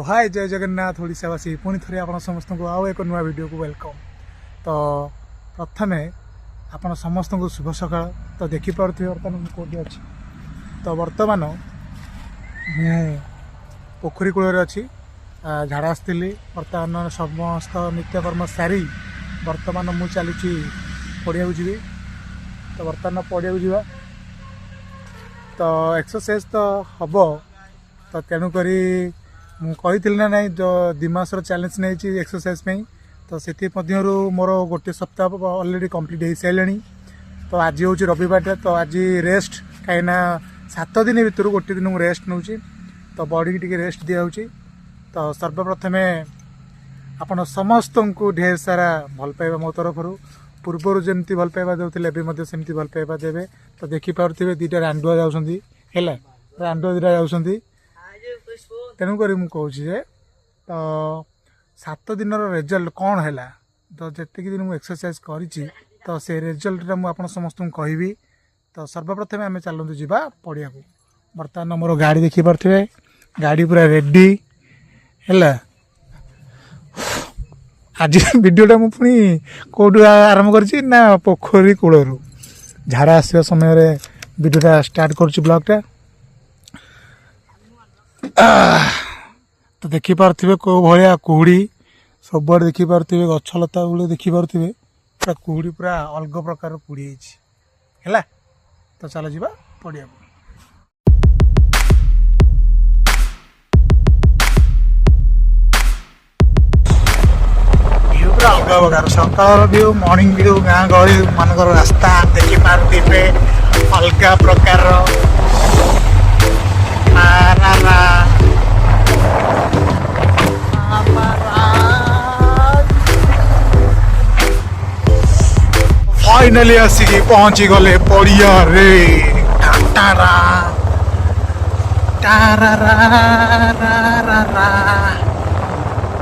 हाय जय जगन्नाथ ओडावासी पुणी थे आप समस्त को आउ एक नुआ वीडियो को वेलकम। तो प्रथम आपण समस्त को शुभ सका। तो देखिपे बर्तमान कौटी अच्छी तो बर्तमान पोखरी कूल अच्छी झाड़ा आसती बर्तमान समस्त नित्यकर्म सारी बर्तमान मु चली पड़िया जी। तो बर्तमान पड़िया जा तो एक्सरसाइज तो हम तो तेणुक मुझे ना ना जो दिमासर चैलेंज नहीं एक्सरसाइज पे तो से मोर गोटे सप्ताह ऑलरेडी कंप्लीट हो सारे। तो आज हूँ रविवार तो आज रेस्ट कहीं 7 दिन भितर गोटे दिन मुझे रेस्ट नौ तो बॉडी की रेस्ट दिखाऊँ। तो सर्वप्रथम आपण समस्त को ढेर सारा भल पाइबा मो तरफ पूर्वर जमी भल पाइबा देते सेमती भल पाइबा देवे। तो देखिपे दुईटा रांडुआ जाऊँगी रांडुआ दुटा जाऊँगी तेणुक मुझे तो 7 दिन रिजल्ट कौन है तो जी दिन मुझे एक्सरसाइज करी तो से रिजल्टा मुझे समस्त कहि। तो सर्वप्रथम आम चलतु जा पड़िया को। बर्तमान मोर गाड़ी देखिपे गाड़ी पूरा रेडी है। आज वीडियोटा मुझे कौटू आरंभ करना पोखरी कूल झाड़ा आसवा समय वीडियोटा स्टार्ट कर ब्लॉगटा। तो देखिपे कौ भाया कुहुड़ी सब देखिपे गछलता गुलो देखिपे पूरा कुहुड़ी पूरा अलग प्रकार कुहुड़ी है। तो चलो जी पड़िया व्यू पूरा अलग प्रकार सकाल व्यू मॉर्निंग व्यू गाँ गहली मान रास्ता देखिपे अलग प्रकार फाइनाली आसिक पहुंची गले पड़िया रे टारा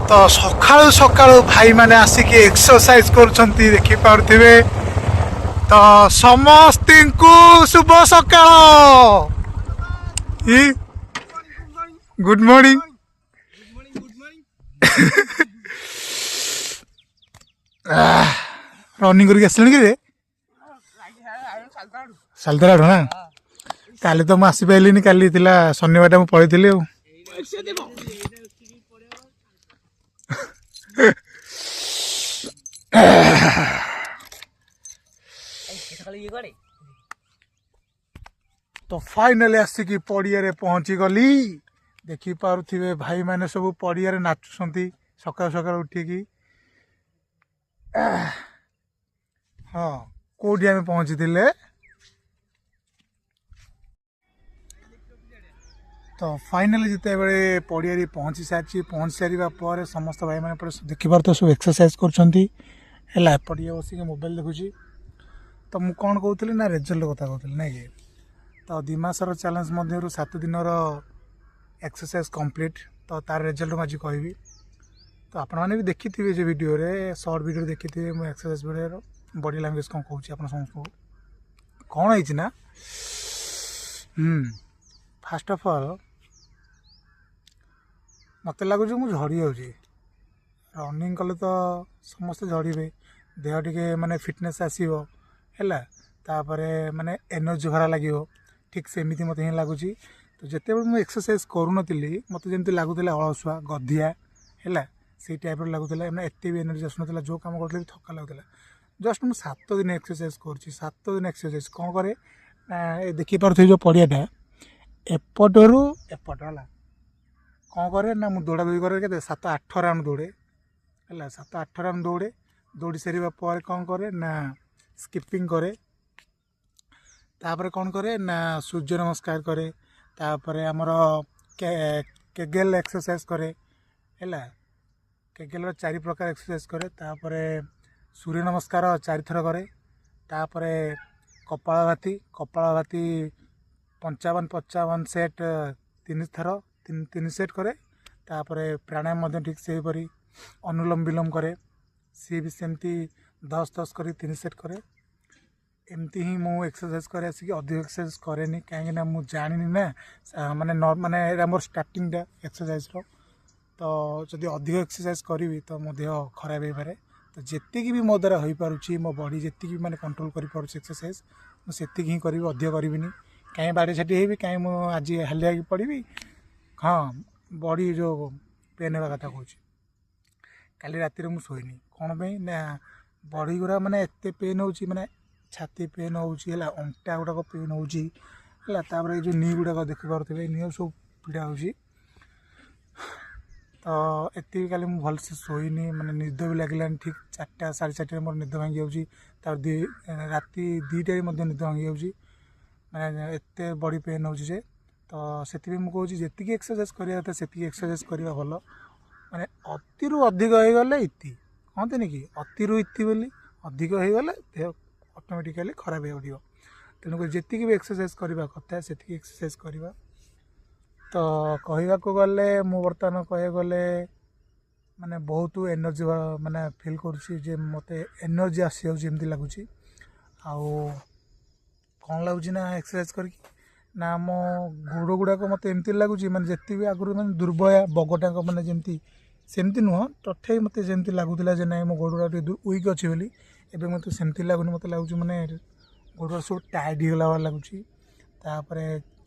तो सकाळु सकाळु भाई माने आसिक एक्सरसाइज करछंती देखि पारथिबे। तो समस्त को शुभ सकाळ गुड मॉर्निंग रनिंग करके आसले कि सालतरा ना काली तो मुझे आसी पारे काली शनिवार मुझे पलि तो फाइनली आसिक पड़िया पहुँची गली। देखिपे भाई मैंने सब पड़िया नाचुंट सकाल सकाल उठिकी। हाँ कौटी आम पहुँची तो फाइनाली जिते बड़े पड़िया पहुँची सारी समस्त भाई मैंने देखिपार तो सब एक्सरसाइज कर पड़िया बसिक मोबाइल देखुची। तो मुझे कौन कहूली ना रिजल्ट कथा कहूली ना कि तो दिमासर चैलेंज मध्य 7 दिन एक्सरसाइज कंप्लीट तो तार रिजल्ट मुझे कहि। तो आपण मैंने भी देखी थे जो वीडियो रे शॉर्ट वीडियो देखी थे मुझे एक्सरसाइज वीडियो बॉडी लैंग्वेज कौन कहूँ आप समस्त कौन है ना। फास्ट ऑफ ऑल मत लगुच मुझे झड़ी जाऊँगी रनिंग कले तो समस्ते झड़े देह टे माने फिटनेस आसो है माने एनर्जी भरा लगे ठीक सेमती मत हिं लगुच। तो जिते मुझे एक्सरसाइज करूनी मत जमी लगुला अलसुआ गधिया है से टाइप लगुला एत भी एनर्जी आसूना जो कम कर थका लगुला। जस्ट मुझे 7 दिन एक्सरसाइज कर 7 दिन एक्सरसाइज कौन कै देखिपे जो पड़ियाटा एपटर एपट है कौन कै ना मुझे दौड़ा दौड़ी करे 7-8 राउंड दौड़े है 7-8 राउंड दौड़े दौड़ी सारे कौन कै ना स्किपिंग करे तापर कौन करे ना सूर्य नमस्कार करे तापर आमर केगेल एक्सरसाइज करे है केगेल 4 प्रकार एक्सरसाइज करे तापर सूर्य नमस्कार 4 थर करे तापर कपालभाति 55 सेट 3 थर 3 सेट करे तापर प्राणायाम ठीक से हीपरी अनुलोम विलोम करे सी भी सेमती 10-10 कर 3 सेट करे। एमती ही मु एक्सरसाइज करे आसिक अधिक एक्सरसाइज करेनि कहीं मुझे जानी ना माने माने मोर स्टार्टिंग एक्सरसाइज रो तो जदि अधिक एक्सरसाइज करी तो मो देह खराब हो पारे तो जेतिक भी मो द्वारा हो पारुछि मो बॉडी जेतिक भी माने कंट्रोल करि पारुछि एक्सरसाइज मु सेतिक ही करिवि अधिक करिविनी कहीं बाड़े छाटी हेबी कहीं मु आज हालिया की पड़िबी हाँ बॉडी जो पेन होगा कथा कहूँ काली राति मु शोनी कौन पे ना बॉडी गुरा माने एते पेन होची माने छाती पेन होची हला अंटा गुड़ाक पेन होची हला तापर जो नी गुड़ाक देखि पारुथिबे नी सब पीड़ा होची तो एति काली मु भल से शोनी माने निद भी लागलानी ठीक 4टा 4:30 मोर निद भांगी जाउची राति 2टारे मध्य निद भांगी जाउची माने एते बॉडी पेन होची जे तो सेति मु कहूची जेतिकी एक्सरसाइज करिया था सेतिकी एक्सरसाइज करिया भलो माने अतिरु अधिक हो गले इति कहते कि अतिरु इति बोली अधिक हो गले देह ऑटोमेटिकली खराब हो पड़ो तेणुक जी भी एक्सरसाइज करवा कथा से एक्सरसाइज करवा तो कहवा को गले मु बर्तमान कह गले माने बहुत एनर्जी माने फील करुँची जे मते एनर्जी आसी जाऊँगी लगुच कौन लगुच ना एक्सरसाइज करके ना मो गोड़ गुड़ाक मत एमती लगुच मैंने जी भी आगुरी मैंने दुर्बया बगटाक मैंने जमी सेमती नुह तथे मत जमी लगुला ना मो गोड़ गुड़ा वीक अच्छी बोली एवं मत सेमती लगुनि मत लगुच मैंने गोड़ सब टाइट होगला वाला लगुच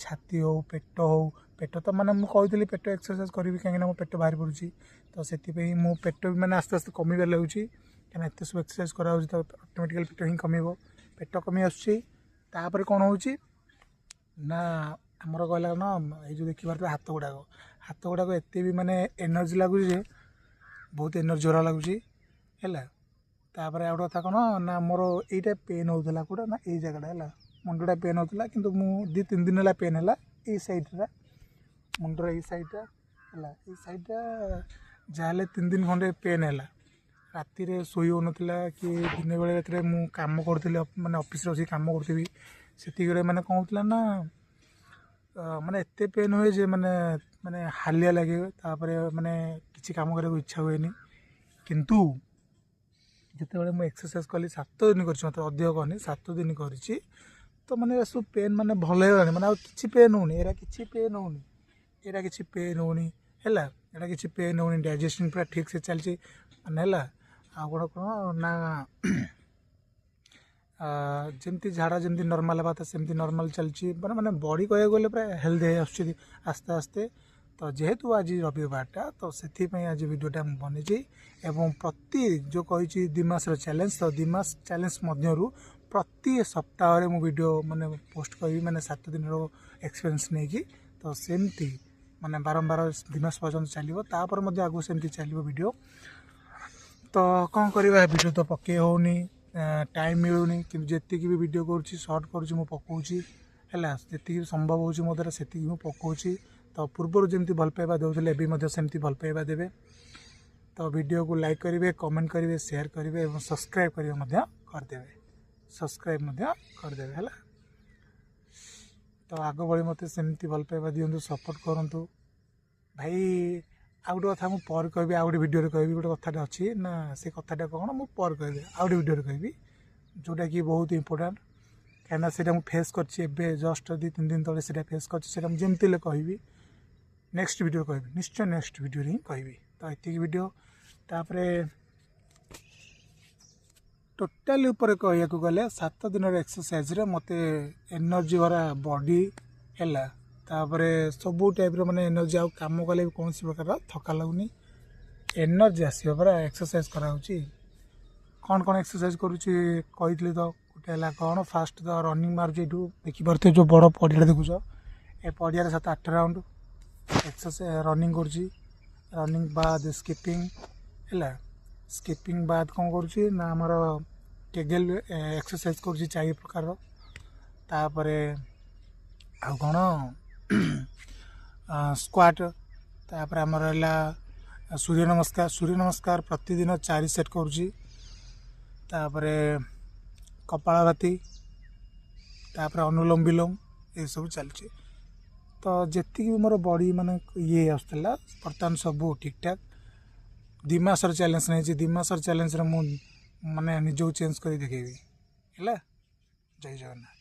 छाती हो पेट तो मैंने मुझे पेट एक्सरसाइज करी कहीं मो पेट बाहरी पड़ी तो से मो पेट भी मैंने आस्ते आस्ते कमिबार लगुच कहीं एत सब एक्सरसाइज कराऊँ तो ऑटोमेटिकली पेट ही कम पेट कमी आसपर कौन हो ना आमर कहला ना ये जो देखी पारे हाथ गुड़ाक एत भी माने एनर्जी लगुच बहुत एनर्जी वाला लगुच है तापर आ कथा कौन ना मोर यहीटा पेन होता कौटा ना ये जगह है मुंडा पेन होता कि 2-3 दिन है पेन है ये सैड्रा मुंडर ये सैड्रा है ये सैड्रा जहाँ 3 दिन खंडे पेन है राति शोई हो ना कि दिन बेले राति मु काम करी मैंने ऑफिस कम करी से मैंने कौन होता ना माने एते पेन हुए जे माने माने हालिया लगे तापर माने किसी काम करने इच्छा हुए किंतु जिते मुझे एक्सरसाइज कली 7 दिन कर अधिक कहनी 7 दिन करी तो माने सब पेन माने भल हो माने कि पेन होनी एरा कि पेन होनी एरा कि पेन होनी है एरा कि पेन होनी डाइजेशन पूरा ठीक से चलती माने है आ गोड़ कौन ना जमती झाड़ा जमती नॉर्मल बात सेमती नॉर्मल चलती माने बॉडी कह गले पूरा हेल्दी आसते आस्ते तो जेहेतु आज रविवारटा तो से आज वीडियोटा बनी एवं प्रति जो कही 2 मास चैलेंज तो 2 मास चैलेंज मध्यरु प्रति सप्ताह मु वीडियो माने पोस्ट करी माने 7 दिन एक्सपीरियंस नहीं कि तो सेमती माने बारंबार 2 मास पर्यटन चलो तापर आगू सेमती चलो वीडियो तो कौन करवा वीडियो तो पके होनी टाइम मिलूनी कि जी भी वीडियो करुँची सर्ट करुँची पकाऊँगी है जी संभव हो मो द्वारा से पकाऊँगी तो पूर्वर जमी भल पाइबा दूसरे एवं सेमती भल पाइबा देवे तो वीडियो को लाइक करेंगे कमेंट करेंगे शेयर करेंगे और सब्सक्राइब करदे सब्सक्राइब करदे है तो आग बड़ी मत सेमती भल पाइबा दिंतु सपोर्ट करूँ भाई आ गोटे कथा मुझे पर कह आ गए वीडियो कह गोटे कथाटा अच्छी ना से कथाटा कौन मुझे पर कह आ गए वीडियो कह जोटा कि बहुत इंपोर्टाट कहीं से फेस कर जस्ट 2-3 दिन तले से फेस करमती कहि नेक्स्ट वीडियो कह निश्चय नेक्स्ट वीडियो ही कहि तो ये वीडियो तापर टोटाल ऊपर कह गले 7 दिन एक्सरसाइज रे मते एनर्जी भरा बॉडी है तापर सबू टाइप माने एनर्जी आउ काम कले कौन प्रकार थका लगुनि एनर्जी आसो परा एक्सरसाइज कराऊँगी कौन कौन एक्सरसाइज करुँची कही तो गोटे है कौन फास्ट तो रनिंग मार्च यू देखिपे जो बड़ पड़िया देखुच ए पड़िया 7-8 राउंड एक्सरसाइज रनिंग रनिंग बाद स्किपिंग है स्किपिंग बाद कौन करुँची ना आमर केगेल एक्सरसाइज करुँची 4 प्रकार तापर आ कौन स्क्वाट तापर आमर है सूर्य नमस्कार प्रतिदिन 4 सेट करुँची तापर कपालभाति तापर अनुलोम विलोम ये सब चलती तो जी मोर बॉडी माने ये आसला बर्तमान सब ठीक ठाक 2 मास चैलेंज नहीं 2 मास चैलेंज मु माने निजो चेंज कर देखेबी है जय जगन्नाथ।